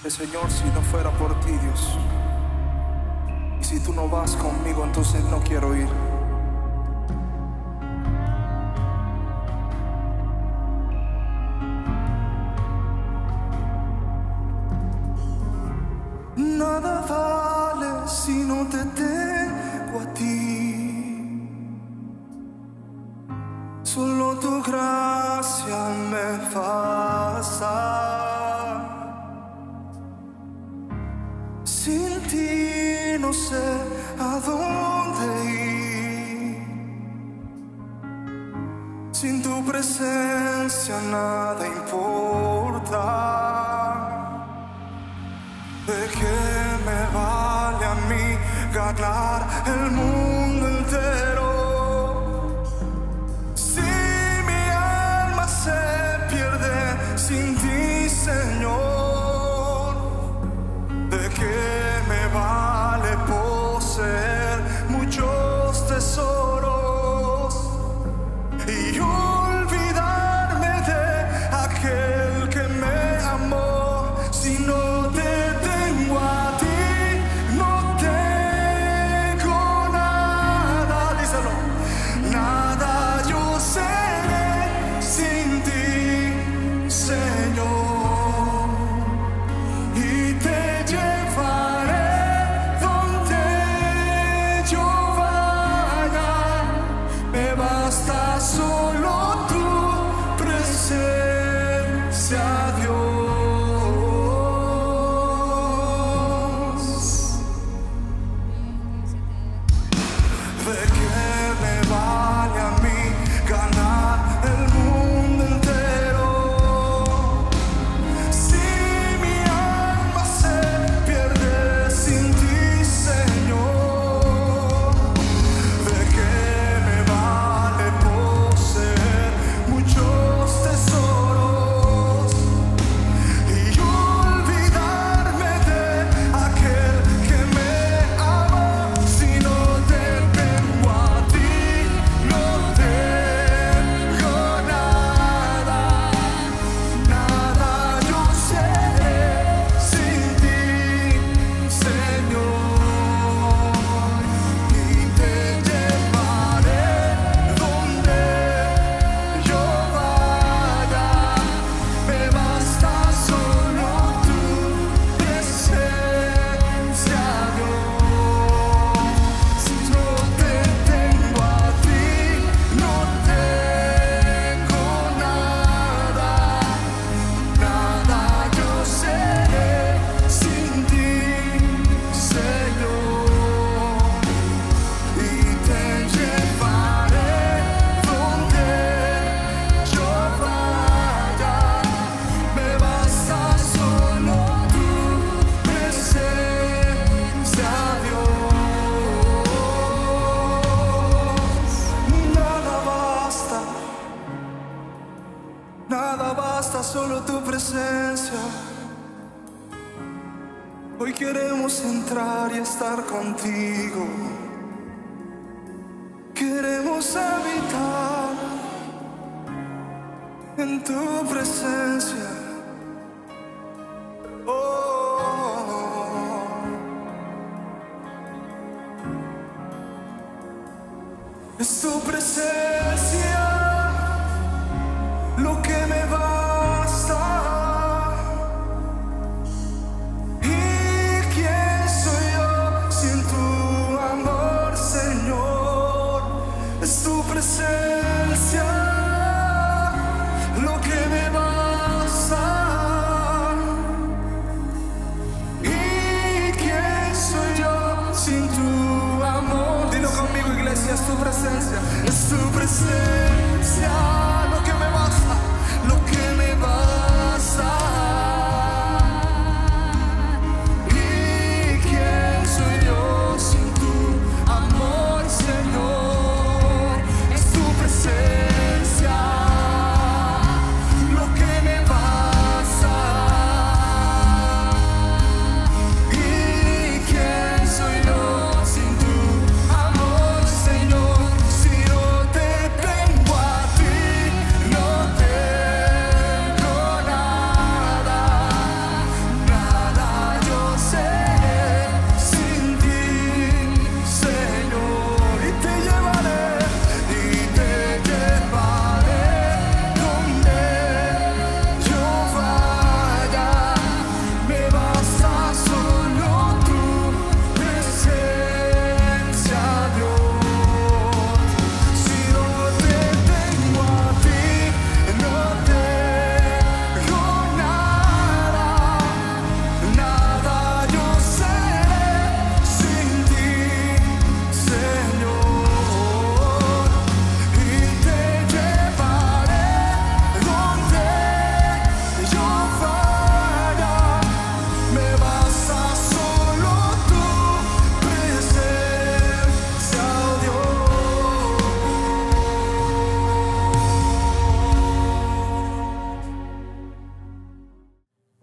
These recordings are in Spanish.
Señor, si no fuera por ti, Dios, y si tú no vas conmigo, entonces no quiero ir. Nada vale si no te tengo a ti. Solo tu gracia me basta. Sin ti no sé a dónde ir. Sin tu presencia nada importa. ¿De qué me vale a mí ganar el mundo entero si mi alma se pierde sin ti, Señor? ¿De qué me vale poseer muchos tesoros y olvidarme de aquel que me amó? Si no te tengo a ti, no tengo nada. Díselo. Nada yo seré sin ti, Señor. Y te llevaré donde yo vaya. Me basta solo tu presencia, Dios. ¿De qué me vale a mí ganar el mundo entero si mi alma se pierde sin ti, Señor? ¿De qué me vale poseer muchos tesoros y olvidarme de aquel que me ama? Si no te tengo a ti, no tengo nada. Nada yo seré sin ti, Señor. Y te llevaré donde yo vaya. Me basta solo tu presencia, Dios. Si no te tengo a ti, no tengo nada. Nada yo seré sin ti, Señor. Y te llevaré donde yo vaya. Me basta solo tu presencia, Dios. Nada basta, solo tu presencia. Hoy queremos entrar y estar contigo. Queremos habitar en tu presencia. Oh, es tu presencia lo que me basta. ¿Y quién soy yo sin tu amor, Señor? Es tu presencia lo que me basta. ¿Y quién soy yo sin tu amor? Dilo conmigo, iglesia, es tu presencia. Es tu presencia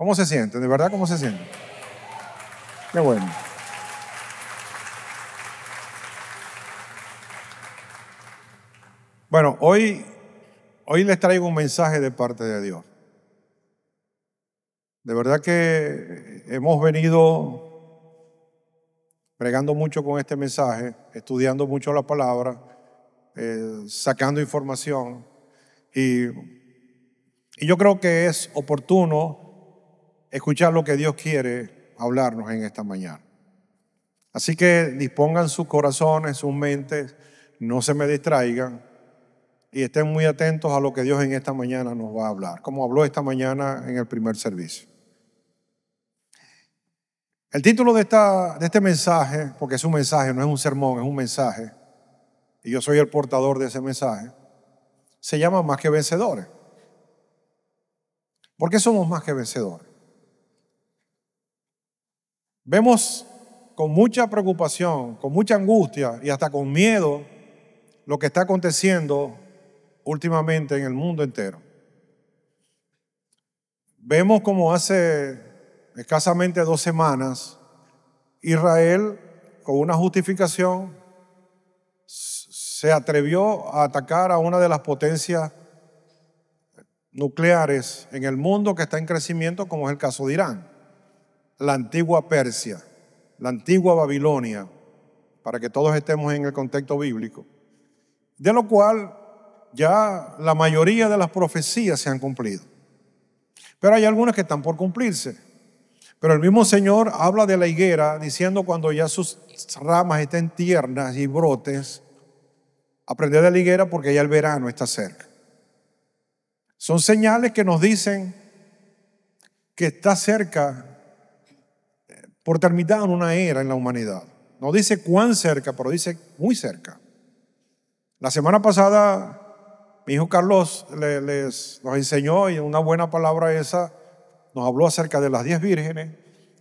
¿Cómo se sienten? ¿De verdad cómo se sienten? Qué bueno. Bueno, hoy les traigo un mensaje de parte de Dios. De verdad que hemos venido bregando mucho con este mensaje, estudiando mucho la palabra, sacando información y yo creo que es oportuno escuchar lo que Dios quiere hablarnos en esta mañana. Así que dispongan sus corazones, sus mentes, no se me distraigan y estén muy atentos a lo que Dios en esta mañana nos va a hablar, como habló esta mañana en el primer servicio. El título de este mensaje, porque es un mensaje, no es un sermón, es un mensaje, y yo soy el portador de ese mensaje, se llama Más que Vencedores. ¿Por qué somos más que vencedores? Vemos con mucha preocupación, con mucha angustia y hasta con miedo lo que está aconteciendo últimamente en el mundo entero. Vemos como hace escasamente 2 semanas Israel, con una justificación, se atrevió a atacar a una de las potencias nucleares en el mundo que está en crecimiento, como es el caso de Irán, la antigua Persia, la antigua Babilonia, para que todos estemos en el contexto bíblico, de lo cual ya la mayoría de las profecías se han cumplido. Pero hay algunas que están por cumplirse. Pero el mismo Señor habla de la higuera diciendo cuando ya sus ramas estén tiernas y brotes, aprender de la higuera porque ya el verano está cerca. Son señales que nos dicen que está cerca por terminar una era en la humanidad. No dice cuán cerca, pero dice muy cerca. La semana pasada mi hijo Carlos nos enseñó, y una buena palabra esa, nos habló acerca de las 10 vírgenes,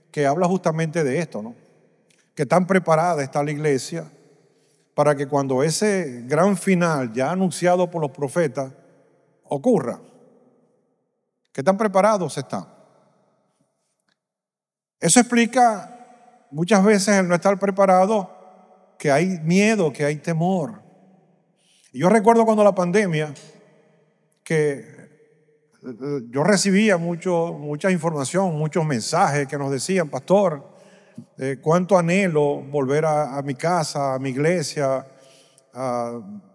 que habla justamente de esto, ¿no? Que tan preparada está la iglesia para que cuando ese gran final ya anunciado por los profetas ocurra, que tan preparados están. Eso explica muchas veces el no estar preparado, que hay miedo, que hay temor. Y yo recuerdo cuando la pandemia, que yo recibía mucha información, muchos mensajes que nos decían, pastor, cuánto anhelo volver a mi casa, a mi iglesia.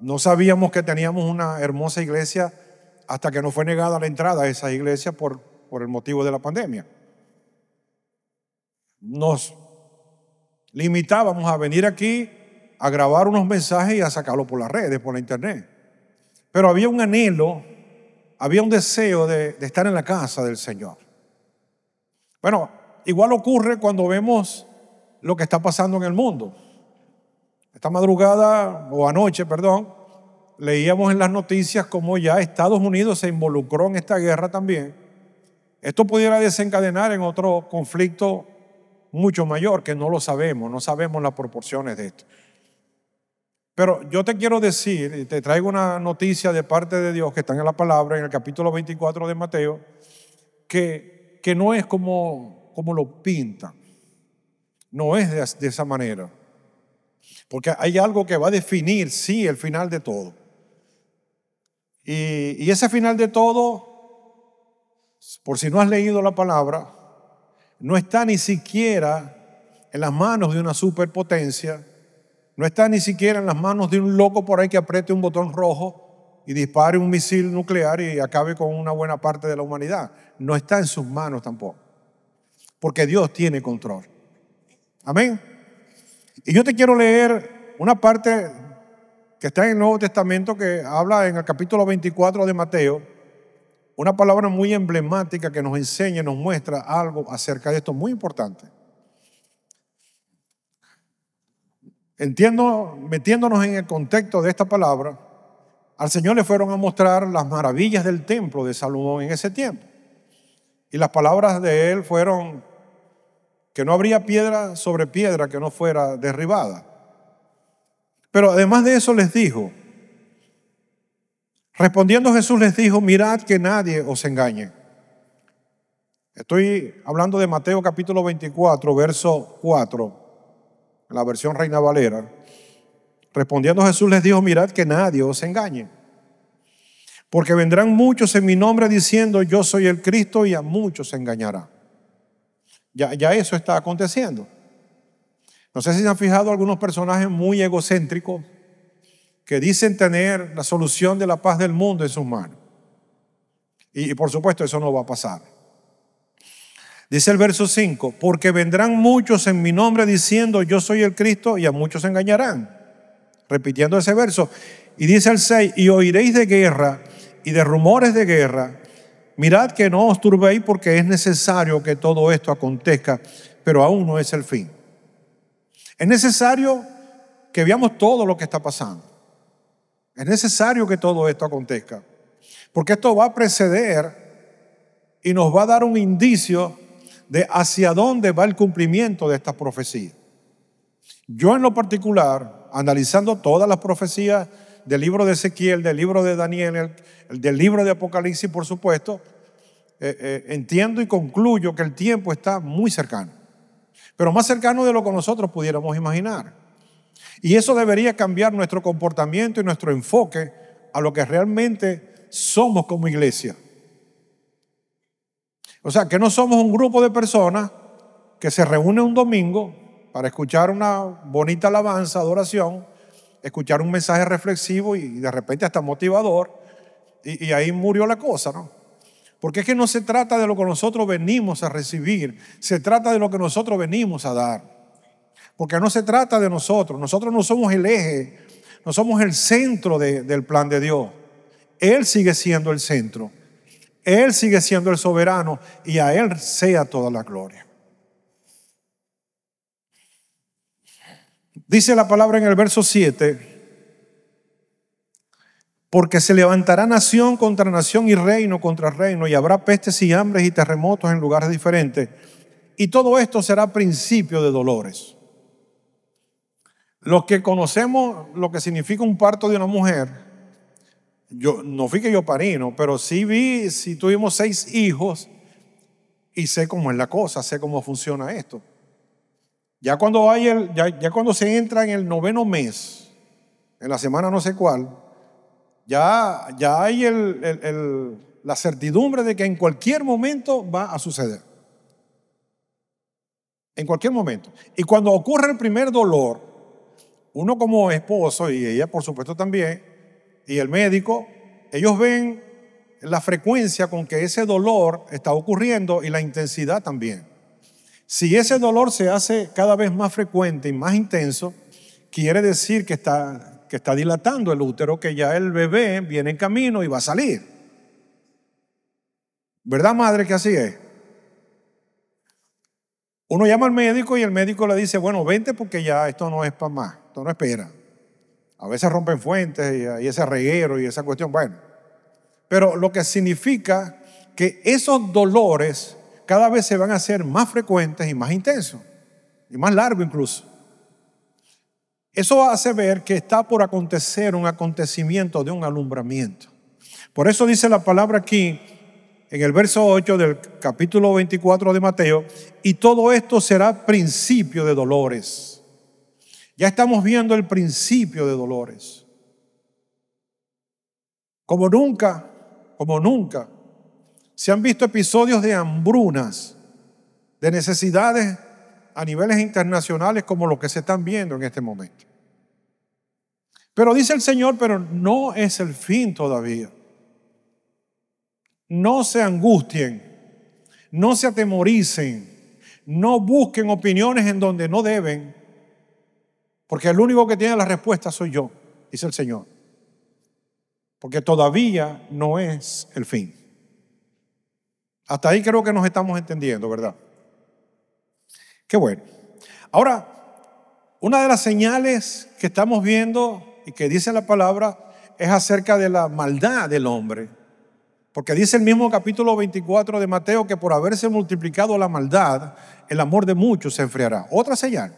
No sabíamos que teníamos una hermosa iglesia hasta que nos fue negada la entrada a esa iglesia por el motivo de la pandemia. Nos limitábamos a venir aquí a grabar unos mensajes y a sacarlo por las redes, por la internet. Pero había un anhelo, había un deseo de estar en la casa del Señor. Bueno, igual ocurre cuando vemos lo que está pasando en el mundo. Esta madrugada, o anoche, perdón, leíamos en las noticias cómo ya Estados Unidos se involucró en esta guerra también. Esto pudiera desencadenar en otro conflicto mucho mayor, que no lo sabemos, no sabemos las proporciones de esto. Pero yo te quiero decir, y te traigo una noticia de parte de Dios que está en la palabra, en el capítulo 24 de Mateo, que no es como lo pintan. No es de esa manera. Porque hay algo que va a definir, sí, el final de todo. Y ese final de todo, por si no has leído la palabra, no está ni siquiera en las manos de una superpotencia. No está ni siquiera en las manos de un loco por ahí que apriete un botón rojo y dispare un misil nuclear y acabe con una buena parte de la humanidad. No está en sus manos tampoco, porque Dios tiene control. Amén. Y yo te quiero leer una parte que está en el Nuevo Testamento, que habla en el capítulo 24 de Mateo, una palabra muy emblemática que nos enseña, nos muestra algo acerca de esto muy importante. Metiéndonos en el contexto de esta palabra, al Señor le fueron a mostrar las maravillas del templo de Salomón en ese tiempo. Y las palabras de él fueron que no habría piedra sobre piedra que no fuera derribada. Pero además de eso les dijo, respondiendo Jesús les dijo, mirad que nadie os engañe. Estoy hablando de Mateo capítulo 24, verso 4, en la versión Reina Valera. Respondiendo Jesús les dijo, mirad que nadie os engañe, porque vendrán muchos en mi nombre diciendo yo soy el Cristo y a muchos se engañará. Ya eso está aconteciendo. No sé si se han fijado algunos personajes muy egocéntricos que dicen tener la solución de la paz del mundo en sus manos. Y por supuesto eso no va a pasar. Dice el verso 5, porque vendrán muchos en mi nombre diciendo yo soy el Cristo y a muchos se engañarán. Repitiendo ese verso. Y dice el 6, y oiréis de guerra y de rumores de guerra. Mirad que no os turbéis porque es necesario que todo esto acontezca, pero aún no es el fin. Es necesario que veamos todo lo que está pasando. Es necesario que todo esto acontezca, porque esto va a preceder y nos va a dar un indicio de hacia dónde va el cumplimiento de esta profecía. Yo en lo particular, analizando todas las profecías del libro de Ezequiel, del libro de Daniel, del libro de Apocalipsis, por supuesto, entiendo y concluyo que el tiempo está muy cercano, pero más cercano de lo que nosotros pudiéramos imaginar. Y eso debería cambiar nuestro comportamiento y nuestro enfoque a lo que realmente somos como iglesia. O sea, que no somos un grupo de personas que se reúne un domingo para escuchar una bonita alabanza, adoración, escuchar un mensaje reflexivo y de repente hasta motivador, y ahí murió la cosa, ¿no? Porque es que no se trata de lo que nosotros venimos a recibir, se trata de lo que nosotros venimos a dar. Porque no se trata de nosotros no somos el eje, no somos el centro del plan de Dios. Él sigue siendo el centro, Él sigue siendo el soberano y a Él sea toda la gloria. Dice la palabra en el verso 7, porque se levantará nación contra nación y reino contra reino, y habrá pestes y hambres y terremotos en lugares diferentes, y todo esto será principio de dolores. Los que conocemos lo que significa un parto de una mujer, yo no fui que yo parí, ¿no? Pero sí tuvimos 6 hijos y sé cómo es la cosa, sé cómo funciona esto. Ya cuando cuando se entra en el 9º mes, en la semana no sé cuál, ya hay la certidumbre de que en cualquier momento va a suceder. En cualquier momento. Y cuando ocurre el primer dolor, uno como esposo y ella por supuesto también, y el médico, ellos ven la frecuencia con que ese dolor está ocurriendo y la intensidad también. Si ese dolor se hace cada vez más frecuente y más intenso, quiere decir que está dilatando el útero, que ya el bebé viene en camino y va a salir. ¿Verdad, madre, que así es? Uno llama al médico y el médico le dice, bueno, vente porque ya esto no es para más, esto no espera. A veces rompen fuentes y ese reguero y esa cuestión, bueno. Pero lo que significa que esos dolores cada vez se van a hacer más frecuentes y más intensos, y más largos incluso. Eso hace ver que está por acontecer un acontecimiento de un alumbramiento. Por eso dice la palabra aquí, en el verso 8 del capítulo 24 de Mateo, y todo esto será principio de dolores. Ya estamos viendo el principio de dolores. Como nunca se han visto episodios de hambrunas, de necesidades a niveles internacionales como los que se están viendo en este momento. Pero dice el Señor, pero no es el fin todavía. No se angustien, no se atemoricen, no busquen opiniones en donde no deben, porque el único que tiene la respuesta soy yo, dice el Señor. Porque todavía no es el fin. Hasta ahí creo que nos estamos entendiendo, ¿verdad? Qué bueno. Ahora, una de las señales que estamos viendo y que dice la palabra es acerca de la maldad del hombre. Porque dice el mismo capítulo 24 de Mateo que por haberse multiplicado la maldad, el amor de muchos se enfriará. Otra señal.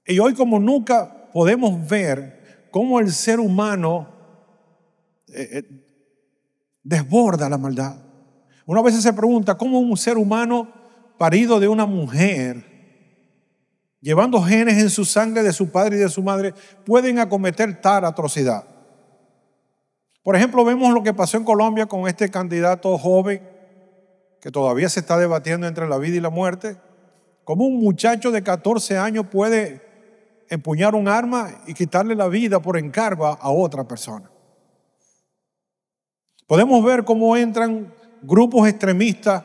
Y hoy como nunca podemos ver cómo el ser humano desborda la maldad. Una vez se pregunta cómo un ser humano parido de una mujer, llevando genes en su sangre de su padre y de su madre, pueden acometer tal atrocidad. Por ejemplo, vemos lo que pasó en Colombia con este candidato joven que todavía se está debatiendo entre la vida y la muerte. Cómo un muchacho de 14 años puede empuñar un arma y quitarle la vida por encargo a otra persona. Podemos ver cómo entran grupos extremistas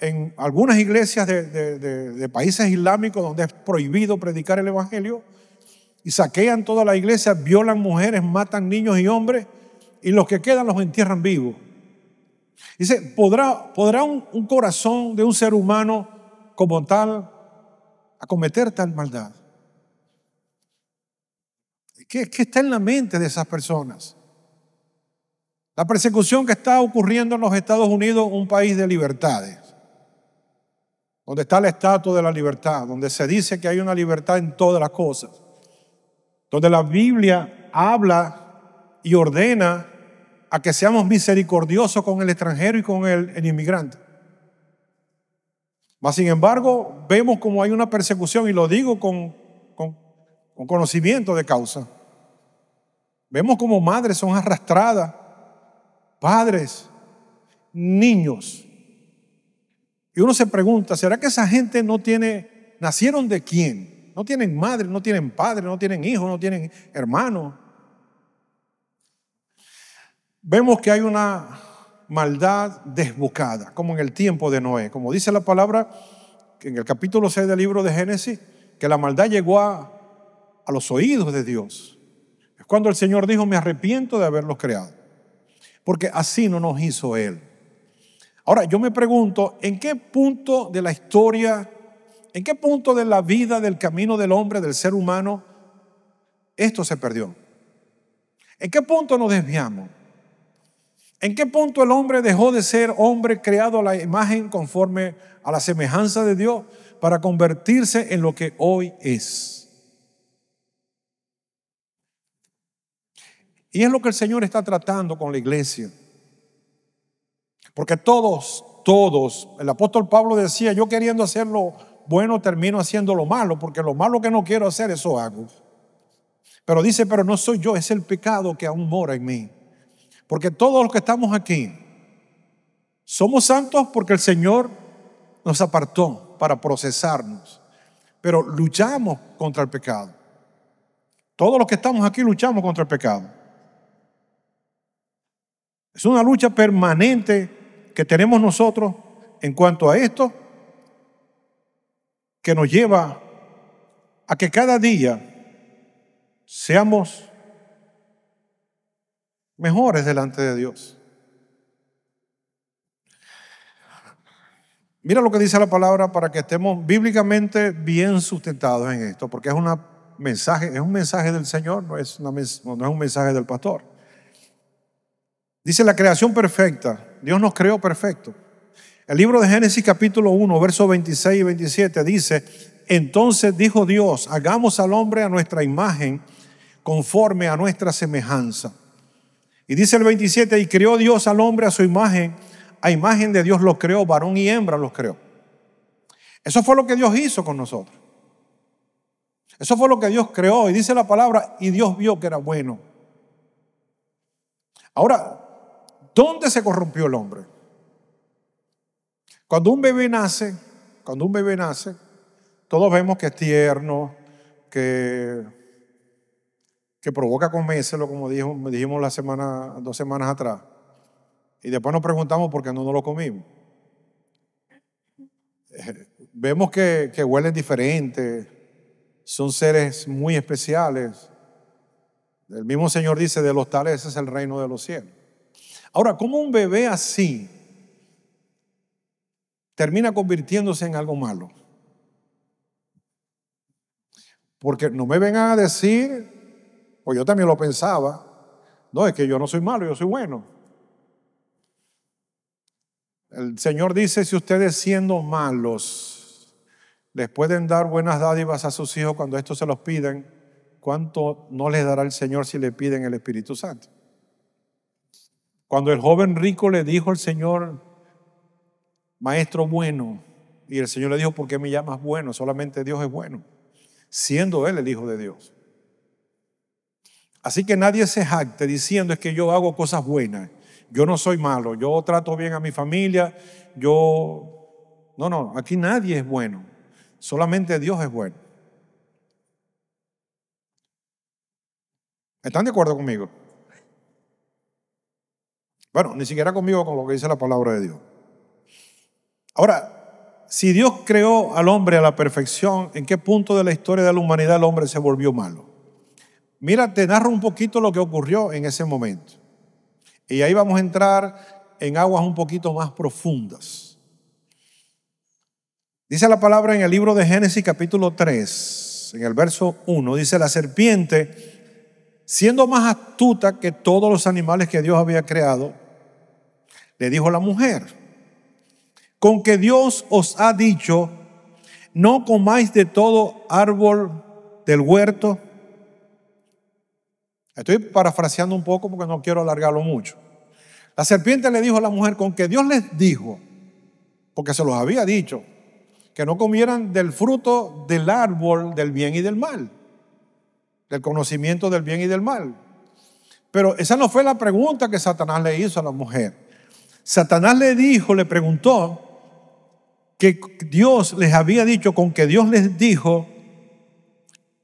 en algunas iglesias de países islámicos donde es prohibido predicar el evangelio y saquean toda la iglesia, violan mujeres, matan niños y hombres y los que quedan los entierran vivos. Dice, ¿podrá un corazón de un ser humano como tal acometer tal maldad? ¿Qué está en la mente de esas personas? La persecución que está ocurriendo en los Estados Unidos, un país de libertades, donde está la estatua de la libertad, donde se dice que hay una libertad en todas las cosas, donde la Biblia habla y ordena a que seamos misericordiosos con el extranjero y con el inmigrante. Mas sin embargo, vemos como hay una persecución, y lo digo con conocimiento de causa. Vemos como madres son arrastradas, padres, niños. Y uno se pregunta, ¿será que esa gente nacieron de quién? No tienen madre, no tienen padre, no tienen hijos, no tienen hermanos. Vemos que hay una maldad desbocada, como en el tiempo de Noé. Como dice la palabra, que en el capítulo 6 del libro de Génesis, que la maldad llegó a los oídos de Dios. Es cuando el Señor dijo, me arrepiento de haberlos creado, porque así no nos hizo Él. Ahora, yo me pregunto, ¿en qué punto de la historia, en qué punto de la vida, del camino del hombre, del ser humano, esto se perdió? ¿En qué punto nos desviamos? ¿En qué punto el hombre dejó de ser hombre creado a la imagen conforme a la semejanza de Dios para convertirse en lo que hoy es? Y es lo que el Señor está tratando con la iglesia. Porque todos, el apóstol Pablo decía, yo queriendo hacer lo bueno termino haciendo lo malo, porque lo malo que no quiero hacer, eso hago. Pero dice, pero no soy yo, es el pecado que aún mora en mí. Porque todos los que estamos aquí somos santos porque el Señor nos apartó para procesarnos, pero luchamos contra el pecado. Todos los que estamos aquí luchamos contra el pecado. Es una lucha permanente que tenemos nosotros en cuanto a esto, que nos lleva a que cada día seamos mejores delante de Dios. Mira lo que dice la palabra para que estemos bíblicamente bien sustentados en esto, porque es un mensaje del Señor, no es un mensaje del pastor. Dice la creación perfecta, Dios nos creó perfecto. El libro de Génesis capítulo 1, versos 26 y 27 dice, entonces dijo Dios, hagamos al hombre a nuestra imagen, conforme a nuestra semejanza. Y dice el 27, y creó Dios al hombre a su imagen, a imagen de Dios los creó, varón y hembra los creó. Eso fue lo que Dios hizo con nosotros. Eso fue lo que Dios creó. Y dice la palabra, y Dios vio que era bueno. Ahora, ¿dónde se corrompió el hombre? Cuando un bebé nace, todos vemos que es tierno, que provoca comérselo, como dijimos 2 semanas atrás. Y después nos preguntamos por qué no nos lo comimos. Vemos que huelen diferente, son seres muy especiales. El mismo Señor dice, de los tales ese es el reino de los cielos. Ahora, ¿cómo un bebé así termina convirtiéndose en algo malo? Porque no me vengan a decir, pues yo también lo pensaba, no, es que yo no soy malo, yo soy bueno. El Señor dice, si ustedes siendo malos les pueden dar buenas dádivas a sus hijos cuando estos se los piden, ¿cuánto no les dará el Señor si le piden el Espíritu Santo? Cuando el joven rico le dijo al Señor, maestro bueno. Y el Señor le dijo, ¿por qué me llamas bueno? Solamente Dios es bueno, siendo Él el Hijo de Dios. Así que nadie se jacte diciendo es que yo hago cosas buenas. Yo no soy malo, yo trato bien a mi familia, No, aquí nadie es bueno. Solamente Dios es bueno. ¿Están de acuerdo conmigo? Bueno, ni siquiera conmigo con lo que dice la palabra de Dios. Ahora, si Dios creó al hombre a la perfección, ¿en qué punto de la historia de la humanidad el hombre se volvió malo? Mira, te narro un poquito lo que ocurrió en ese momento. Y ahí vamos a entrar en aguas un poquito más profundas. Dice la palabra en el libro de Génesis capítulo 3, en el verso 1, dice: la serpiente, siendo más astuta que todos los animales que Dios había creado, le dijo a la mujer: con que Dios os ha dicho, no comáis de todo árbol del huerto. Estoy parafraseando un poco porque no quiero alargarlo mucho. La serpiente le dijo a la mujer, con que Dios les dijo, porque se los había dicho, que no comieran del fruto del árbol del bien y del mal, del conocimiento del bien y del mal. Pero esa no fue la pregunta que Satanás le hizo a la mujer. Satanás le preguntó que Dios les había dicho, con que Dios les dijo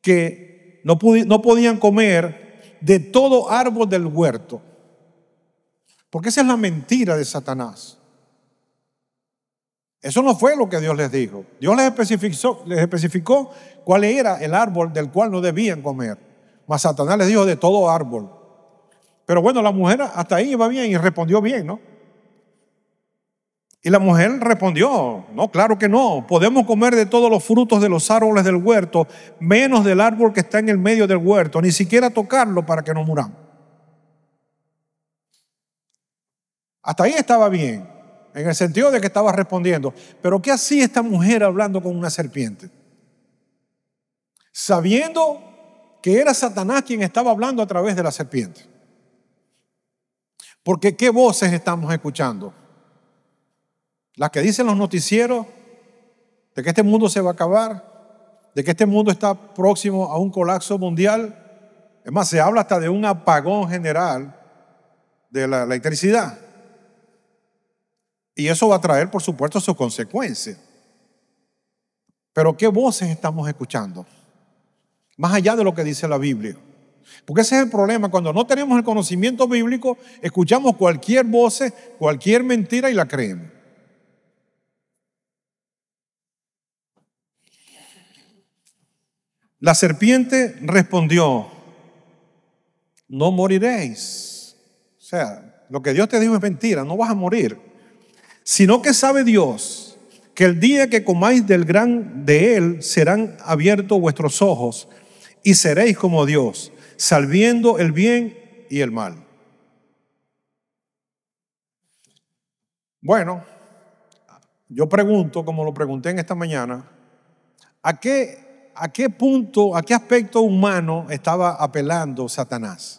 que no podían comer de todo árbol del huerto. Porque esa es la mentira de Satanás. Eso no fue lo que Dios les dijo. Dios les especificó cuál era el árbol del cual no debían comer. Mas Satanás les dijo de todo árbol. Pero bueno, la mujer hasta ahí iba bien y respondió bien, ¿no? Y la mujer respondió: no, claro que no. Podemos comer de todos los frutos de los árboles del huerto, menos del árbol que está en el medio del huerto, ni siquiera tocarlo para que no muramos. Hasta ahí estaba bien, en el sentido de que estaba respondiendo. Pero ¿qué hacía esta mujer hablando con una serpiente? Sabiendo que era Satanás quien estaba hablando a través de la serpiente. Porque ¿qué voces estamos escuchando? Las que dicen los noticieros de que este mundo se va a acabar, de que este mundo está próximo a un colapso mundial. Es más, se habla hasta de un apagón general de la electricidad. Y eso va a traer, por supuesto, sus consecuencias. Pero ¿qué voces estamos escuchando? Más allá de lo que dice la Biblia. Porque ese es el problema. Cuando no tenemos el conocimiento bíblico, escuchamos cualquier voz, cualquier mentira y la creemos. La serpiente respondió: no moriréis. O sea, lo que Dios te dijo es mentira, no vas a morir. Sino que sabe Dios que el día que comáis del gran de él serán abiertos vuestros ojos y seréis como Dios, sabiendo el bien y el mal. Bueno, yo pregunto, como lo pregunté en esta mañana, ¿a qué punto, a qué aspecto humano estaba apelando Satanás?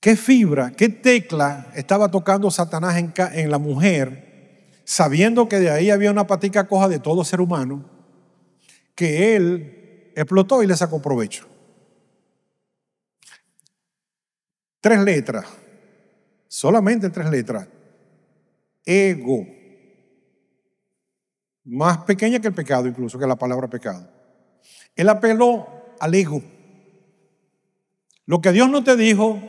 ¿Qué fibra, qué tecla estaba tocando Satanás en la mujer, sabiendo que de ahí había una patica coja de todo ser humano, que él explotó y le sacó provecho? 3 letras, solamente 3 letras. Ego. Más pequeña que el pecado, incluso que la palabra pecado. Él apeló al ego. Lo que Dios no te dijo,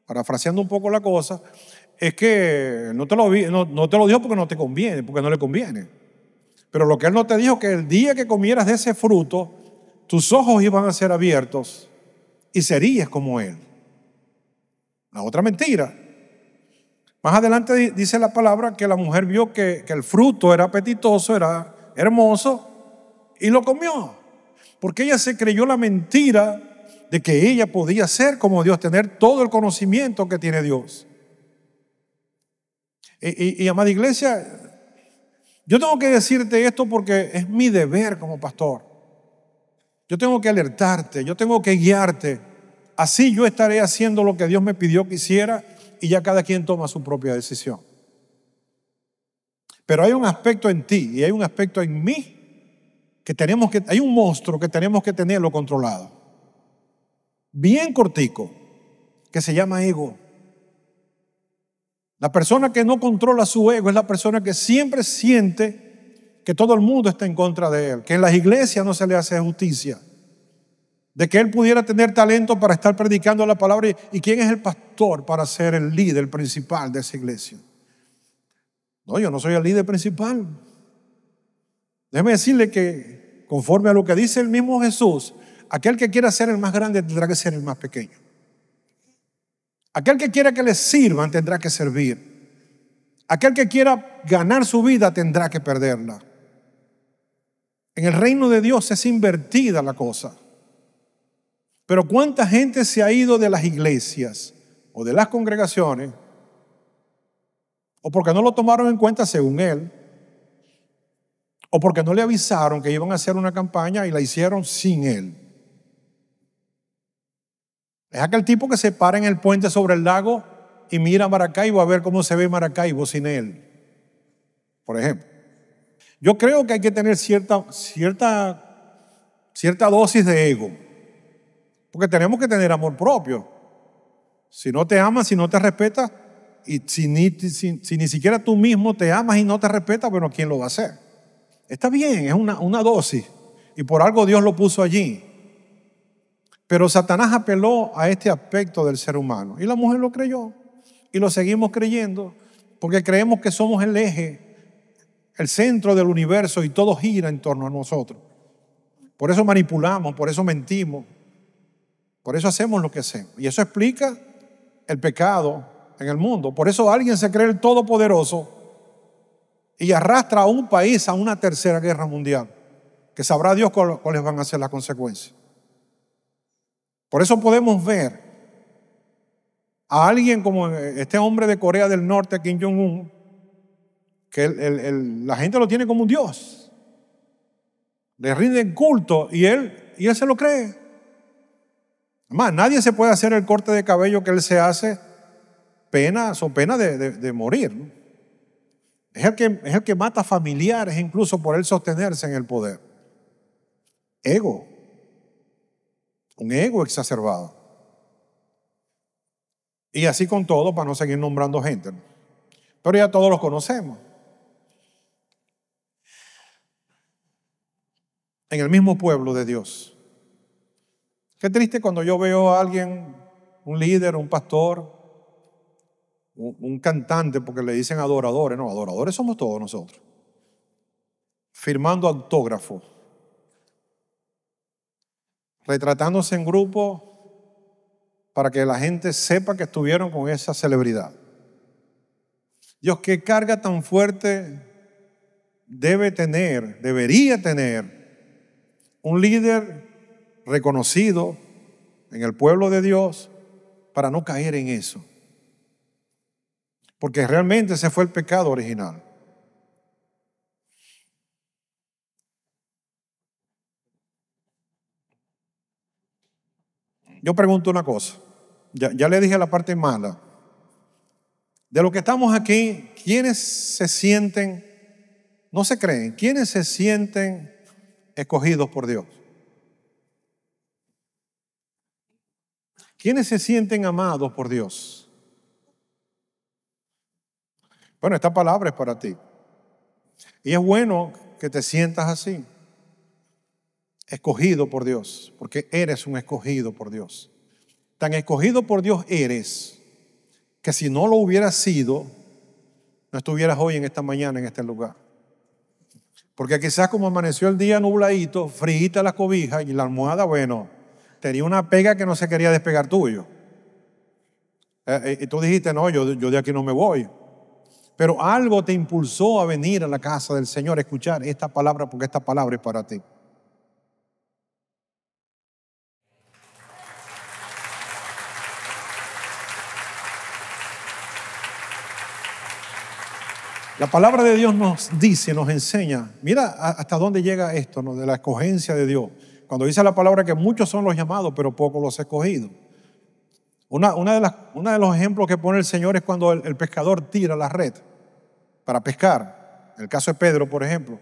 parafraseando un poco la cosa, es que no te lo dijo porque no te conviene, porque no le conviene. Pero lo que Él no te dijo, que el día que comieras de ese fruto, tus ojos iban a ser abiertos y serías como Él. La otra mentira. Más adelante dice la palabra que la mujer vio que el fruto era apetitoso, era hermoso, y lo comió. Porque ella se creyó la mentira de que ella podía ser como Dios, tener todo el conocimiento que tiene Dios. Y amada iglesia, yo tengo que decirte esto porque es mi deber como pastor. Yo tengo que alertarte, yo tengo que guiarte. Así yo estaré haciendo lo que Dios me pidió que hiciera, y ya cada quien toma su propia decisión. Pero hay un aspecto en ti y hay un aspecto en mí hay un monstruo que tenemos que tenerlo controlado. Bien cortico, que se llama ego. La persona que no controla su ego es la persona que siempre siente que todo el mundo está en contra de él, que en las iglesias no se le hace justicia, de que él pudiera tener talento para estar predicando la palabra. ¿Y quién es el pastor para ser el líder principal de esa iglesia? No, yo no soy el líder principal. Déjeme decirle que conforme a lo que dice el mismo Jesús, aquel que quiera ser el más grande tendrá que ser el más pequeño. Aquel que quiera que le sirvan tendrá que servir. Aquel que quiera ganar su vida tendrá que perderla. En el reino de Dios es invertida la cosa. Pero ¿cuánta gente se ha ido de las iglesias o de las congregaciones? O porque no lo tomaron en cuenta según él, o porque no le avisaron que iban a hacer una campaña y la hicieron sin él. Es aquel tipo que se para en el puente sobre el lago y mira a Maracaibo a ver cómo se ve Maracaibo sin él, por ejemplo. Yo creo que hay que tener cierta dosis de ego, porque tenemos que tener amor propio. Si no te amas, si no te respetas, y si ni siquiera tú mismo te amas y no te respetas, bueno, ¿quién lo va a hacer? Está bien, es una dosis, y por algo Dios lo puso allí. Pero Satanás apeló a este aspecto del ser humano, y la mujer lo creyó, y lo seguimos creyendo, porque creemos que somos el eje, el centro del universo, y todo gira en torno a nosotros. Por eso manipulamos, por eso mentimos, por eso hacemos lo que hacemos. Y eso explica el pecado en el mundo. Por eso alguien se cree el todopoderoso y arrastra a un país a una tercera guerra mundial, que sabrá Dios cuáles van a ser las consecuencias. Por eso podemos ver a alguien como este hombre de Corea del Norte, Kim Jong-un, que la gente lo tiene como un dios. Le rinden culto y él se lo cree. Además, nadie se puede hacer el corte de cabello que él se hace pena de morir. Es el que mata familiares incluso por él sostenerse en el poder. Ego. Un ego exacerbado. Y así con todo, para no seguir nombrando gente. Pero ya todos los conocemos. En el mismo pueblo de Dios. Qué triste cuando yo veo a alguien, un líder, un pastor, un cantante, porque le dicen adoradores. No, adoradores somos todos nosotros. Firmando autógrafos. Retratándose en grupo para que la gente sepa que estuvieron con esa celebridad. Dios, qué carga tan fuerte debería tener un líder reconocido en el pueblo de Dios para no caer en eso. Porque realmente ese fue el pecado original. Yo pregunto una cosa, ya le dije la parte mala. De los que estamos aquí, ¿quiénes se sienten, no se creen, quiénes se sienten escogidos por Dios? ¿Quiénes se sienten amados por Dios? Bueno, esta palabra es para ti. Y es bueno que te sientas así. Escogido por Dios, porque eres un escogido por Dios. Tan escogido por Dios eres, que si no lo hubieras sido, no estuvieras hoy en esta mañana en este lugar. Porque quizás como amaneció el día nubladito, fríita la cobija y la almohada, bueno, tenía una pega que no se quería despegar tuyo. Y tú dijiste, no, yo de aquí no me voy. Pero algo te impulsó a venir a la casa del Señor, a escuchar esta palabra, porque esta palabra es para ti. La palabra de Dios nos dice, nos enseña, mira hasta dónde llega esto, ¿no? De la escogencia de Dios. Cuando dice la palabra que muchos son los llamados, pero pocos los escogidos. Uno de los ejemplos que pone el Señor es cuando el pescador tira la red para pescar. En el caso de Pedro, por ejemplo.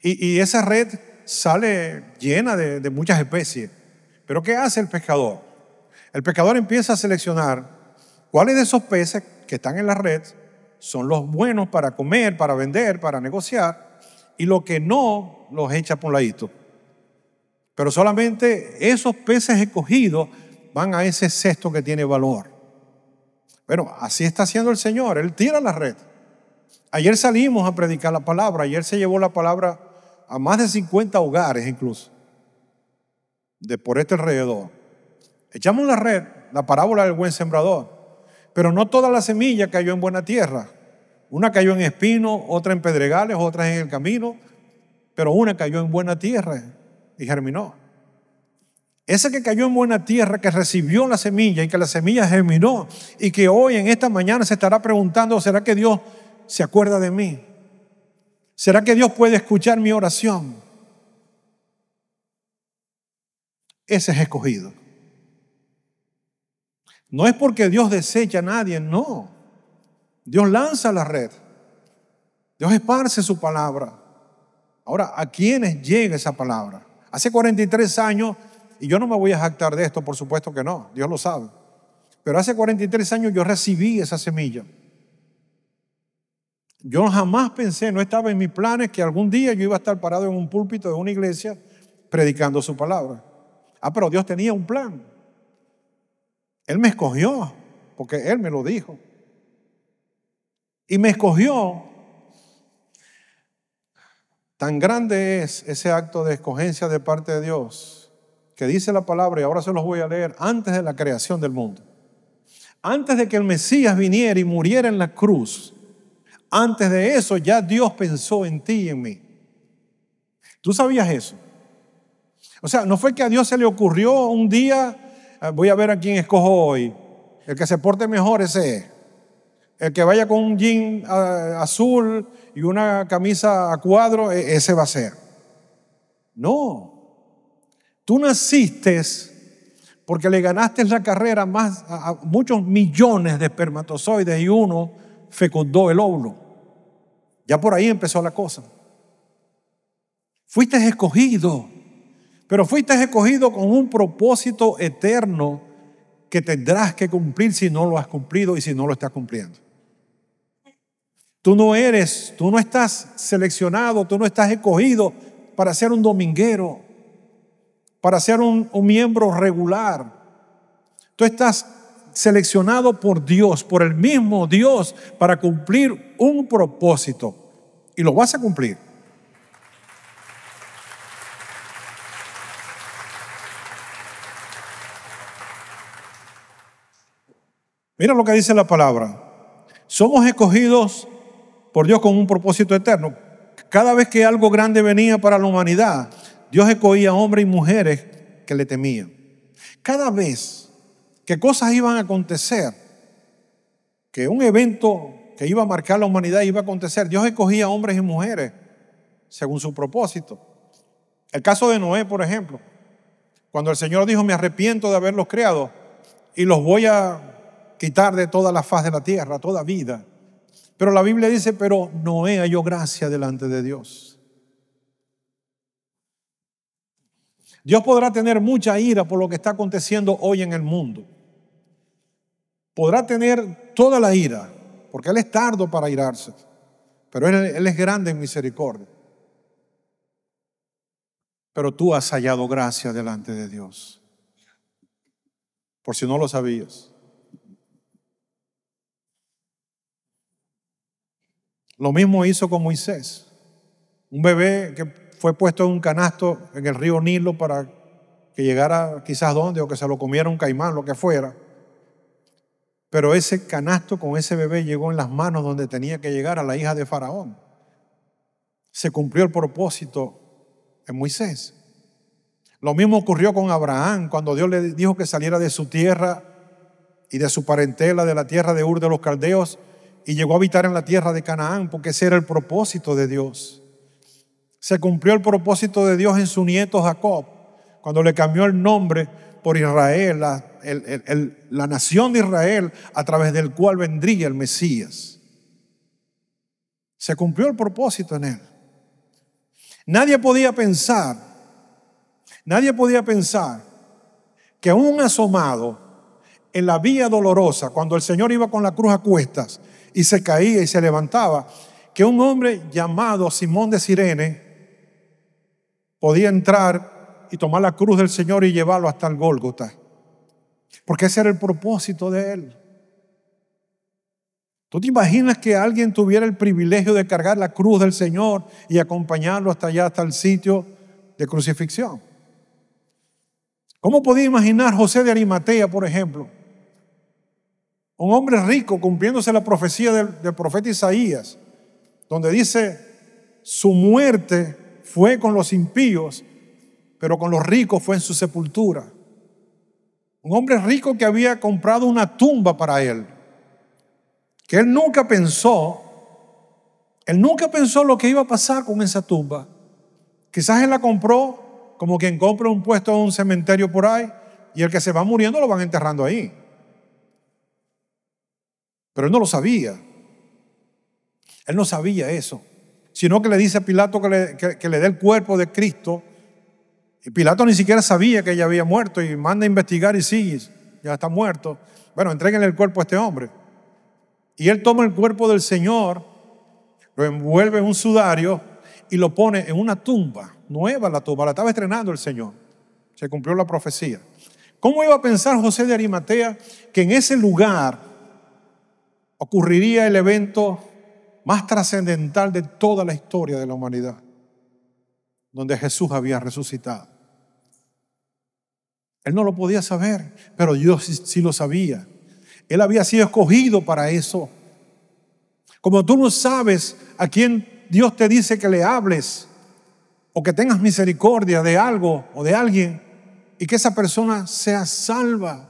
Y esa red sale llena de muchas especies. Pero ¿qué hace el pescador? El pescador empieza a seleccionar cuáles de esos peces que están en la red son los buenos para comer, para vender, para negociar, y lo que no los echa por un ladito. Pero solamente esos peces escogidos van a ese cesto que tiene valor. Bueno, así está haciendo el Señor. Él tira la red. Ayer salimos a predicar la palabra. Ayer se llevó la palabra a más de 50 hogares incluso, de por este alrededor. Echamos la red, la parábola del buen sembrador. Pero no toda la semilla cayó en buena tierra. Una cayó en espino, otra en pedregales, otra en el camino, pero una cayó en buena tierra y germinó. Ese que cayó en buena tierra, que recibió la semilla y que la semilla germinó y que hoy en esta mañana se estará preguntando, ¿será que Dios se acuerda de mí? ¿Será que Dios puede escuchar mi oración? Ese es escogido. No es porque Dios desecha a nadie, no. Dios lanza la red. Dios esparce su palabra. Ahora, ¿a quiénes llega esa palabra? Hace 43 años, y yo no me voy a jactar de esto, por supuesto que no, Dios lo sabe. Pero hace 43 años yo recibí esa semilla. Yo jamás pensé, no estaba en mis planes que algún día yo iba a estar parado en un púlpito de una iglesia predicando su palabra. Pero Dios tenía un plan. Él me escogió, porque Él me lo dijo. Y me escogió. Tan grande es ese acto de escogencia de parte de Dios, que dice la palabra, y ahora se los voy a leer, antes de la creación del mundo. Antes de que el Mesías viniera y muriera en la cruz, antes de eso ya Dios pensó en ti y en mí. ¿Tú sabías eso? O sea, no fue que a Dios se le ocurrió un día, voy a ver a quién escojo hoy. El que se porte mejor, ese es. El que vaya con un jean azul y una camisa a cuadro, ese va a ser. No. Tú naciste porque le ganaste la carrera a muchos millones de espermatozoides y uno fecundó el óvulo. Ya por ahí empezó la cosa. Fuiste escogido, pero fuiste escogido con un propósito eterno que tendrás que cumplir si no lo has cumplido y si no lo estás cumpliendo. Tú no estás seleccionado, tú no estás escogido para ser un dominguero, para ser un miembro regular. Tú estás seleccionado por Dios, por el mismo Dios, para cumplir un propósito. Y lo vas a cumplir. Mira lo que dice la palabra. Somos escogidos por Dios con un propósito eterno. Cada vez que algo grande venía para la humanidad, Dios escogía hombres y mujeres que le temían. Cada vez que cosas iban a acontecer, que un evento que iba a marcar la humanidad iba a acontecer, Dios escogía hombres y mujeres según su propósito. El caso de Noé, por ejemplo, cuando el Señor dijo, me arrepiento de haberlos creado y los voy a quitar de toda la faz de la tierra, toda vida. Pero la Biblia dice, pero Noé halló gracia delante de Dios. Dios podrá tener mucha ira por lo que está aconteciendo hoy en el mundo. Podrá tener toda la ira, porque Él es tardo para irarse, pero Él es grande en misericordia. Pero tú has hallado gracia delante de Dios, por si no lo sabías. Lo mismo hizo con Moisés, un bebé que fue puesto en un canasto en el río Nilo para que llegara quizás donde, o que se lo comiera un caimán, lo que fuera. Pero ese canasto con ese bebé llegó en las manos donde tenía que llegar, a la hija de Faraón. Se cumplió el propósito en Moisés. Lo mismo ocurrió con Abraham cuando Dios le dijo que saliera de su tierra y de su parentela, de la tierra de Ur de los Caldeos, y llegó a habitar en la tierra de Canaán, porque ese era el propósito de Dios. Se cumplió el propósito de Dios en su nieto Jacob, cuando le cambió el nombre por Israel, la nación de Israel, a través del cual vendría el Mesías. Se cumplió el propósito en él. Nadie podía pensar que un asomado en la vía dolorosa, cuando el Señor iba con la cruz a cuestas y se caía y se levantaba, que un hombre llamado Simón de Cirene podía entrar y tomar la cruz del Señor y llevarlo hasta el Gólgota. Porque ese era el propósito de él. ¿Tú te imaginas que alguien tuviera el privilegio de cargar la cruz del Señor y acompañarlo hasta allá, hasta el sitio de crucifixión? ¿Cómo podía imaginar José de Arimatea, por ejemplo? Un hombre rico, cumpliéndose la profecía del profeta Isaías, donde dice, su muerte fue con los impíos, pero con los ricos fue en su sepultura. Un hombre rico que había comprado una tumba para él, que él nunca pensó lo que iba a pasar con esa tumba. Quizás él la compró como quien compra un puesto en un cementerio por ahí, y el que se va muriendo lo van enterrando ahí. Pero él no lo sabía. Él no sabía eso, sino que le dice a Pilato que le dé el cuerpo de Cristo. Y Pilato ni siquiera sabía que ella había muerto y manda a investigar y sí, ya está muerto. Bueno, entréguenle el cuerpo a este hombre. Y él toma el cuerpo del Señor, lo envuelve en un sudario y lo pone en una tumba, nueva la tumba, la estaba estrenando el Señor. Se cumplió la profecía. ¿Cómo iba a pensar José de Arimatea que en ese lugar ocurriría el evento más trascendental de toda la historia de la humanidad, donde Jesús había resucitado? Él no lo podía saber, pero Dios sí lo sabía. Él había sido escogido para eso. Como tú no sabes a quién Dios te dice que le hables o que tengas misericordia de algo o de alguien y que esa persona sea salva.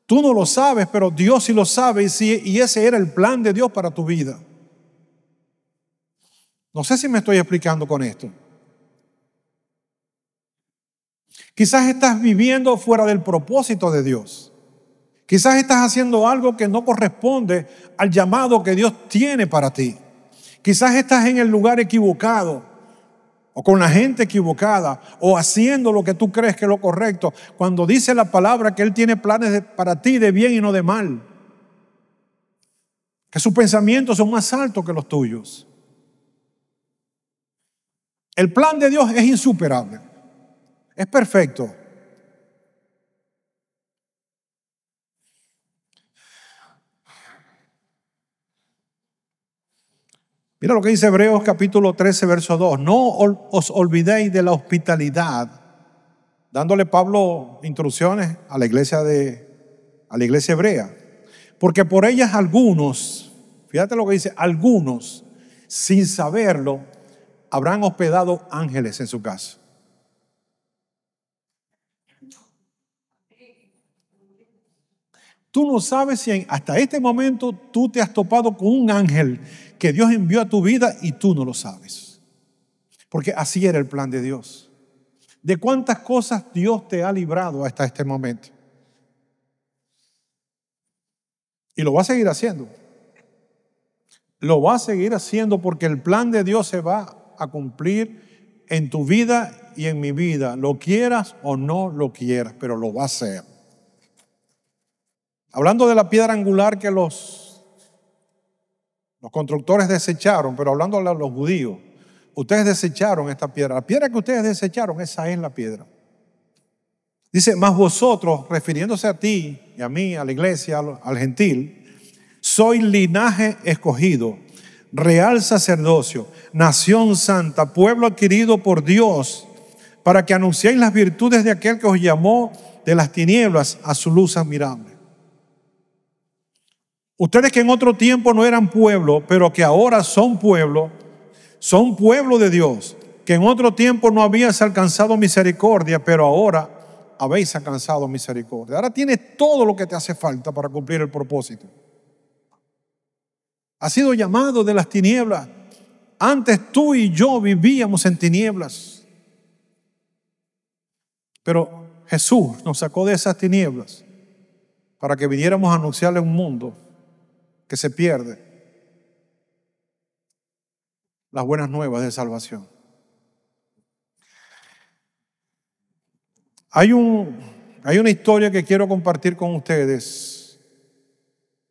Tú no lo sabes, pero Dios sí lo sabe y ese era el plan de Dios para tu vida. No sé si me estoy explicando con esto. Quizás estás viviendo fuera del propósito de Dios. Quizás estás haciendo algo que no corresponde al llamado que Dios tiene para ti. Quizás estás en el lugar equivocado o con la gente equivocada o haciendo lo que tú crees que es lo correcto, cuando dice la palabra que Él tiene planes para ti de bien y no de mal. Que sus pensamientos son más altos que los tuyos. El plan de Dios es insuperable. Es perfecto. Mira lo que dice Hebreos capítulo 13, verso 2. No os olvidéis de la hospitalidad, dándole Pablo instrucciones a la iglesia hebrea. Porque por ellas algunos, fíjate lo que dice, algunos, sin saberlo, habrán hospedado ángeles en su casa. Tú no sabes si hasta este momento tú te has topado con un ángel que Dios envió a tu vida y tú no lo sabes. Porque así era el plan de Dios. ¿De cuántas cosas Dios te ha librado hasta este momento? Y lo va a seguir haciendo. Lo va a seguir haciendo porque el plan de Dios se va a cumplir en tu vida y en mi vida. Lo quieras o no lo quieras, pero lo va a hacer. Hablando de la piedra angular que los constructores desecharon, pero hablando a los judíos, ustedes desecharon esta piedra. La piedra que ustedes desecharon, esa es la piedra. Dice, mas vosotros, refiriéndose a ti y a mí, a la iglesia, al gentil, soy linaje escogido, real sacerdocio, nación santa, pueblo adquirido por Dios, para que anunciéis las virtudes de aquel que os llamó de las tinieblas a su luz admirable. Ustedes que en otro tiempo no eran pueblo, pero que ahora son pueblo de Dios, que en otro tiempo no habías alcanzado misericordia, pero ahora habéis alcanzado misericordia. Ahora tienes todo lo que te hace falta para cumplir el propósito. Has sido llamado de las tinieblas. Antes tú y yo vivíamos en tinieblas, pero Jesús nos sacó de esas tinieblas para que viniéramos a anunciarle a un mundo que se pierde las buenas nuevas de salvación. Hay una historia que quiero compartir con ustedes,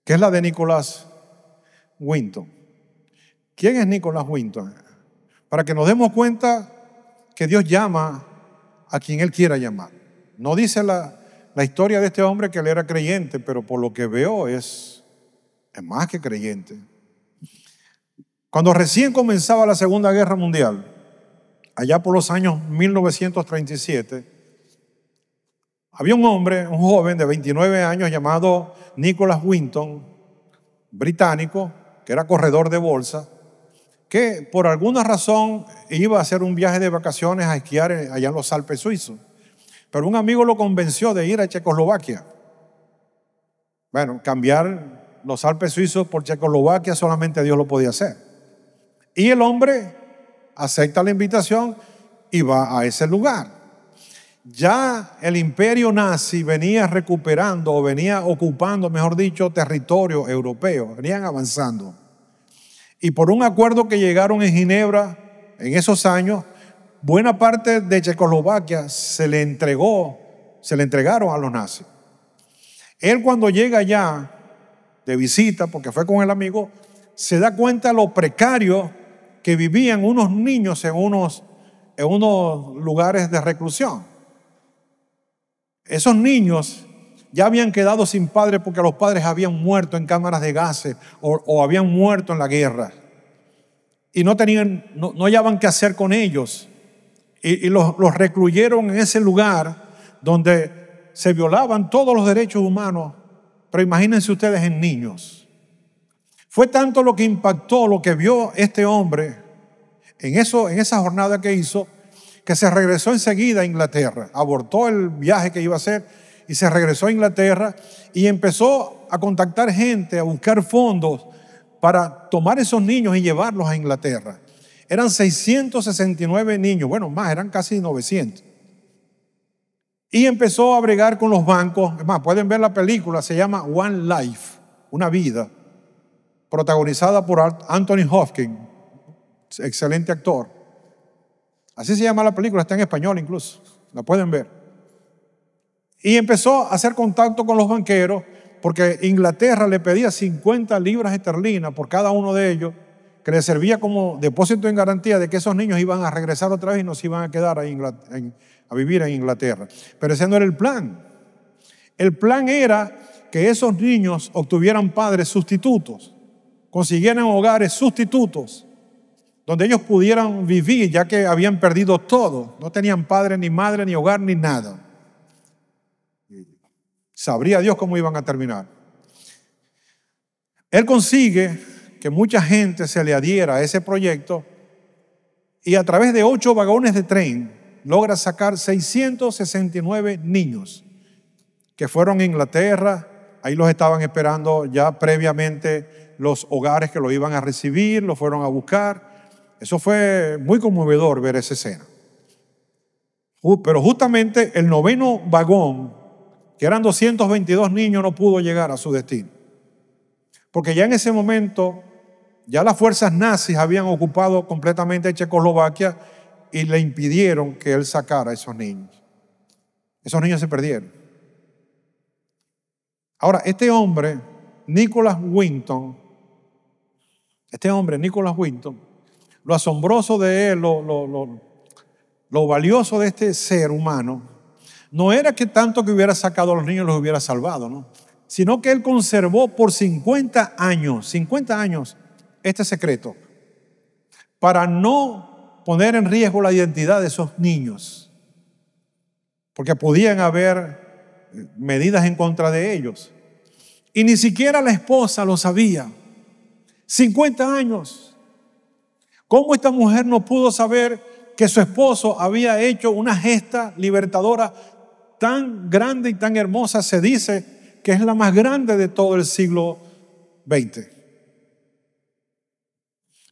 que es la de Nicholas Winton. ¿Quién es Nicholas Winton? Para que nos demos cuenta que Dios llama a quien Él quiera llamar. No dice la historia de este hombre que él era creyente, pero por lo que veo es más que creyente. Cuando recién comenzaba la Segunda Guerra Mundial, allá por los años 1937, había un hombre, un joven de 29 años llamado Nicholas Winton, británico, que era corredor de bolsa, que por alguna razón iba a hacer un viaje de vacaciones a esquiar allá en los Alpes suizos. Pero un amigo lo convenció de ir a Checoslovaquia. Bueno, cambiar los Alpes suizos por Checoslovaquia solamente Dios lo podía hacer. Y el hombre acepta la invitación y va a ese lugar. Ya el imperio nazi venía recuperando o venía ocupando, mejor dicho, territorio europeo. Venían avanzando. Y por un acuerdo que llegaron en Ginebra en esos años, buena parte de Checoslovaquia se le entregaron a los nazis. Él cuando llega allá de visita, porque fue con el amigo, se da cuenta de lo precario que vivían unos niños en unos lugares de reclusión. Esos niños ya habían quedado sin padres porque los padres habían muerto en cámaras de gases o habían muerto en la guerra. Y no hallaban qué hacer con ellos. Y los recluyeron en ese lugar donde se violaban todos los derechos humanos. Pero imagínense ustedes en niños. Fue tanto lo que impactó, lo que vio este hombre en esa jornada que hizo, que se regresó enseguida a Inglaterra. Abortó el viaje que iba a hacer y se regresó a Inglaterra y empezó a contactar gente, a buscar fondos para tomar esos niños y llevarlos a Inglaterra. Eran 669 niños, bueno, más, eran casi 900. Y empezó a bregar con los bancos. Es más, pueden ver la película, se llama One Life, una vida, protagonizada por Anthony Hopkins, excelente actor. Así se llama la película, está en español incluso, la pueden ver. Y empezó a hacer contacto con los banqueros, porque Inglaterra le pedía 50 libras esterlinas por cada uno de ellos, que le servía como depósito en garantía de que esos niños iban a regresar otra vez y no se iban a quedar a vivir en Inglaterra. Pero ese no era el plan. El plan era que esos niños obtuvieran padres sustitutos, consiguieran hogares sustitutos, donde ellos pudieran vivir, ya que habían perdido todo. No tenían padre, ni madre, ni hogar, ni nada. Sabría Dios cómo iban a terminar. Él consigue que mucha gente se le adhiera a ese proyecto y a través de 8 vagones de tren logra sacar 669 niños que fueron a Inglaterra. Ahí los estaban esperando ya previamente los hogares que lo iban a recibir, los fueron a buscar. Eso fue muy conmovedor ver esa escena. Pero justamente el 9º vagón, que eran 222 niños, no pudo llegar a su destino. Porque ya en ese momento, ya las fuerzas nazis habían ocupado completamente Checoslovaquia y le impidieron que él sacara a esos niños. Esos niños se perdieron. Ahora, este hombre, Nicholas Winton, lo asombroso de él, lo valioso de este ser humano, no era que tanto que hubiera sacado a los niños los hubiera salvado, ¿no? Sino que él conservó por 50 años este secreto para no poner en riesgo la identidad de esos niños, porque podían haber medidas en contra de ellos. Y ni siquiera la esposa lo sabía. 50 años. ¿Cómo esta mujer no pudo saber que su esposo había hecho una gesta libertadora tan grande y tan hermosa? Se dice que es la más grande de todo el siglo XX.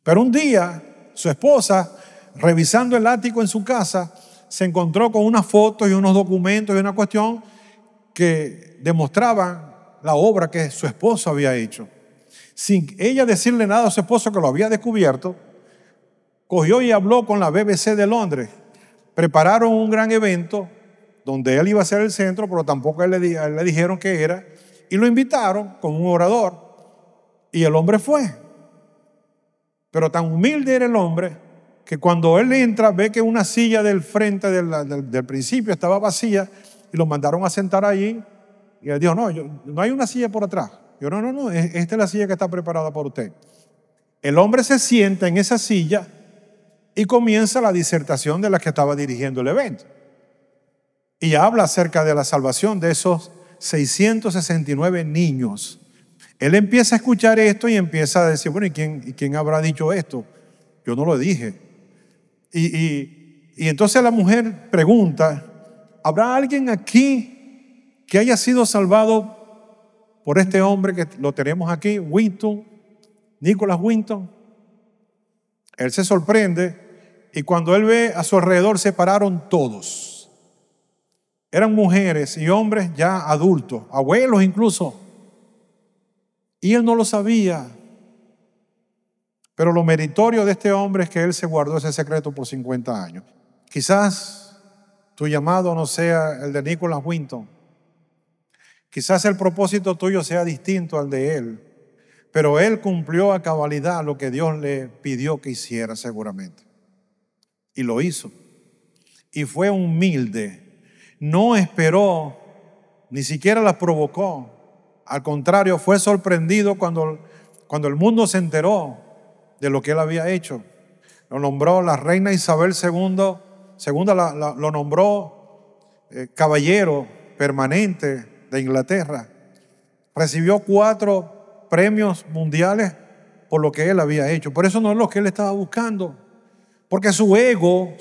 Pero un día, su esposa, revisando el ático en su casa, se encontró con unas fotos y unos documentos y una cuestión que demostraban la obra que su esposo había hecho. Sin ella decirle nada a su esposo, que lo había descubierto, cogió y habló con la BBC de Londres. Prepararon un gran evento donde él iba a ser el centro, pero tampoco a él le dijeron que era, y lo invitaron con un orador, y el hombre fue. Pero tan humilde era el hombre que cuando él entra ve que una silla del frente del principio estaba vacía y lo mandaron a sentar allí, y él dijo, no hay una silla por atrás. Yo, no, esta es la silla que está preparada para usted. El hombre se sienta en esa silla y comienza la disertación de la que estaba dirigiendo el evento. Y habla acerca de la salvación de esos 669 niños. Él empieza a escuchar esto y empieza a decir, bueno, ¿y quién habrá dicho esto? Yo no lo dije. Y entonces la mujer pregunta, ¿habrá alguien aquí que haya sido salvado por este hombre que lo tenemos aquí, Nicholas Winton? Él se sorprende y cuando él ve a su alrededor se pararon todos. Eran mujeres y hombres ya adultos, abuelos incluso. Y él no lo sabía. Pero lo meritorio de este hombre es que él se guardó ese secreto por 50 años. Quizás tu llamado no sea el de Nicholas Winton. Quizás el propósito tuyo sea distinto al de él. Pero él cumplió a cabalidad lo que Dios le pidió que hiciera seguramente. Y lo hizo. Y fue humilde. No esperó, ni siquiera las provocó. Al contrario, fue sorprendido cuando el mundo se enteró de lo que él había hecho. Lo nombró la reina Isabel II, lo nombró caballero permanente de Inglaterra. Recibió 4 premios mundiales por lo que él había hecho. Por eso no es lo que él estaba buscando, porque su ego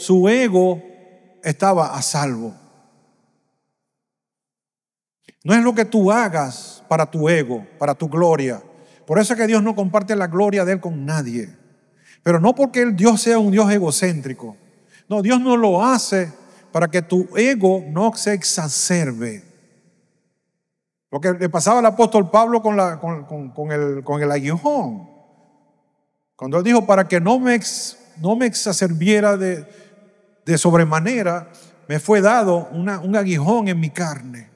estaba a salvo. No es lo que tú hagas para tu ego, para tu gloria. Por eso es que Dios no comparte la gloria de Él con nadie. Pero no porque Dios sea un Dios egocéntrico. No, Dios no lo hace para que tu ego no se exacerbe. Lo que le pasaba al apóstol Pablo con el aguijón. Cuando él dijo, para que no me exacerbiera de sobremanera, me fue dado un aguijón en mi carne.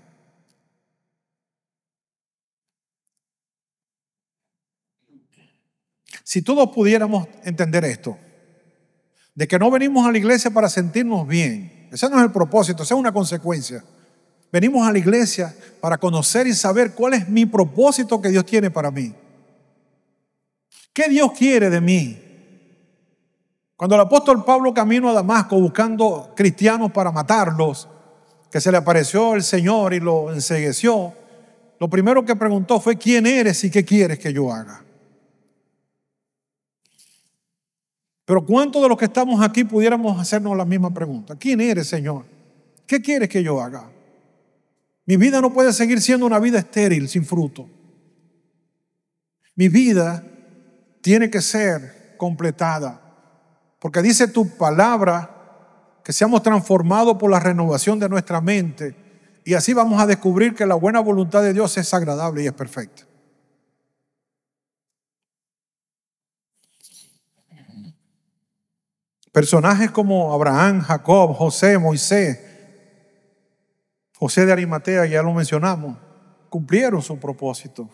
Si todos pudiéramos entender esto, de que no venimos a la iglesia para sentirnos bien, ese no es el propósito, esa es una consecuencia. Venimos a la iglesia para conocer y saber cuál es mi propósito que Dios tiene para mí. ¿Qué Dios quiere de mí? Cuando el apóstol Pablo caminó a Damasco buscando cristianos para matarlos, que se le apareció el Señor y lo encegueció, lo primero que preguntó fue, ¿quién eres y qué quieres que yo haga? Pero ¿cuántos de los que estamos aquí pudiéramos hacernos la misma pregunta? ¿Quién eres, Señor? ¿Qué quieres que yo haga? Mi vida no puede seguir siendo una vida estéril, sin fruto. Mi vida tiene que ser completada. Porque dice tu palabra que seamos transformados por la renovación de nuestra mente. Y así vamos a descubrir que la buena voluntad de Dios es agradable y es perfecta. Personajes como Abraham, Jacob, José, Moisés, José de Arimatea, ya lo mencionamos, cumplieron su propósito.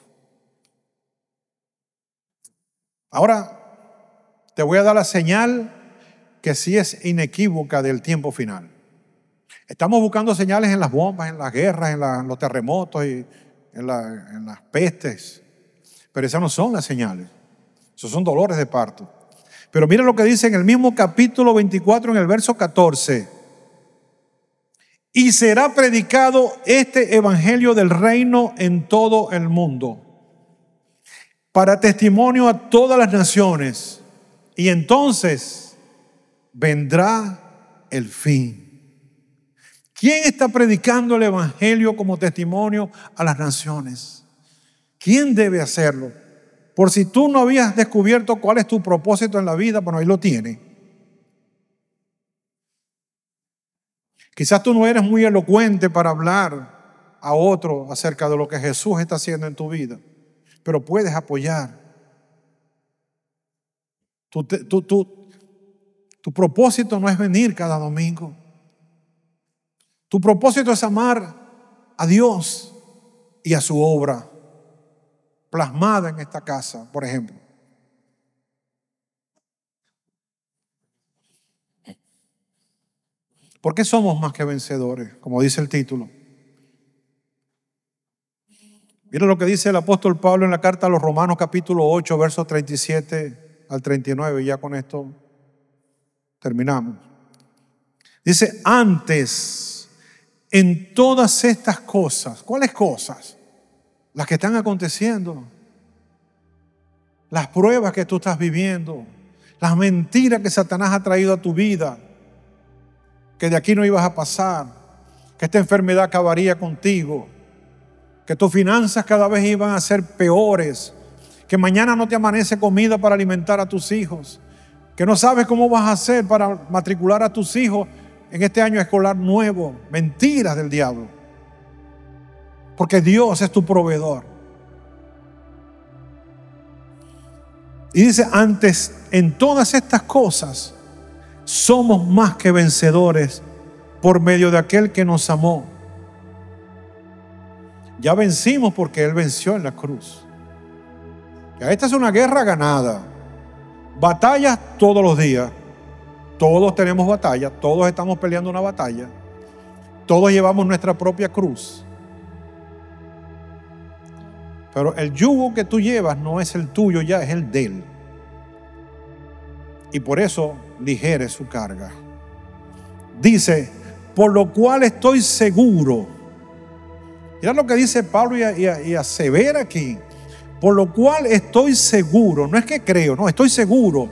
Ahora te voy a dar la señal que sí es inequívoca del tiempo final. Estamos buscando señales en las bombas, en las guerras, en los terremotos y en las pestes, pero esas no son las señales. Esos son dolores de parto. Pero mira lo que dice en el mismo capítulo 24, en el verso 14. Y será predicado este evangelio del reino en todo el mundo, para testimonio a todas las naciones. Y entonces vendrá el fin. ¿Quién está predicando el evangelio como testimonio a las naciones? ¿Quién debe hacerlo? Por si tú no habías descubierto cuál es tu propósito en la vida, bueno, ahí lo tienes. Quizás tú no eres muy elocuente para hablar a otro acerca de lo que Jesús está haciendo en tu vida, pero puedes apoyar. Tu propósito no es venir cada domingo. Tu propósito es amar a Dios y a su obra plasmada en esta casa, por ejemplo. ¿Por qué somos más que vencedores? Como dice el título. Mira lo que dice el apóstol Pablo en la carta a los Romanos capítulo 8, versos 37 al 39. Y ya con esto terminamos. Dice, antes, en todas estas cosas. ¿Cuáles cosas? Las que están aconteciendo. Las pruebas que tú estás viviendo. Las mentiras que Satanás ha traído a tu vida. Que de aquí no ibas a pasar. Que esta enfermedad acabaría contigo. Que tus finanzas cada vez iban a ser peores. Que mañana no te amanece comida para alimentar a tus hijos. Que no sabes cómo vas a hacer para matricular a tus hijos en este año escolar nuevo. Mentiras del diablo. Porque Dios es tu proveedor. Y dice, antes, en todas estas cosas, somos más que vencedores por medio de aquel que nos amó. Ya vencimos porque Él venció en la cruz. Ya esta es una guerra ganada. Batallas todos los días. Todos tenemos batallas. Todos estamos peleando una batalla. Todos llevamos nuestra propia cruz. Pero el yugo que tú llevas no es el tuyo ya, es el de Él. Y por eso ligera es su carga. Dice, por lo cual estoy seguro. Mira lo que dice Pablo y asevera aquí. Por lo cual estoy seguro, no es que creo, no, estoy seguro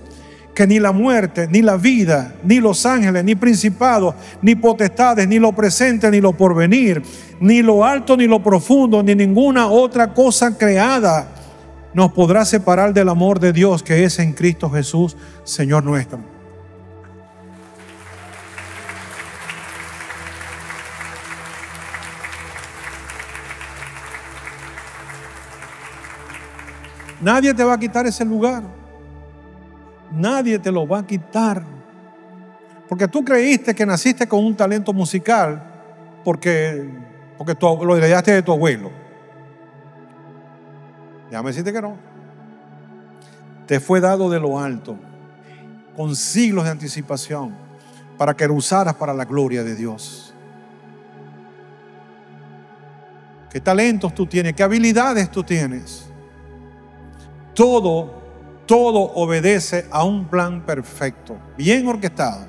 que ni la muerte, ni la vida, ni los ángeles, ni principados, ni potestades, ni lo presente, ni lo porvenir, ni lo alto, ni lo profundo, ni ninguna otra cosa creada nos podrá separar del amor de Dios que es en Cristo Jesús, Señor nuestro. Nadie te va a quitar ese lugar. Nadie te lo va a quitar. Porque tú creíste que naciste con un talento musical porque tú lo heredaste de tu abuelo. Déjame decirte que no. Te fue dado de lo alto, con siglos de anticipación, para que lo usaras para la gloria de Dios. ¿Qué talentos tú tienes? ¿Qué habilidades tú tienes? Todo obedece a un plan perfecto, bien orquestado,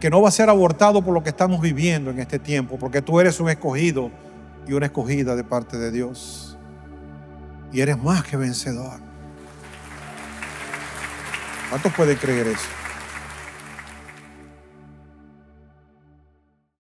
que no va a ser abortado por lo que estamos viviendo en este tiempo, porque tú eres un escogido y una escogida de parte de Dios. Y eres más que vencedor. ¿Cuántos pueden creer eso?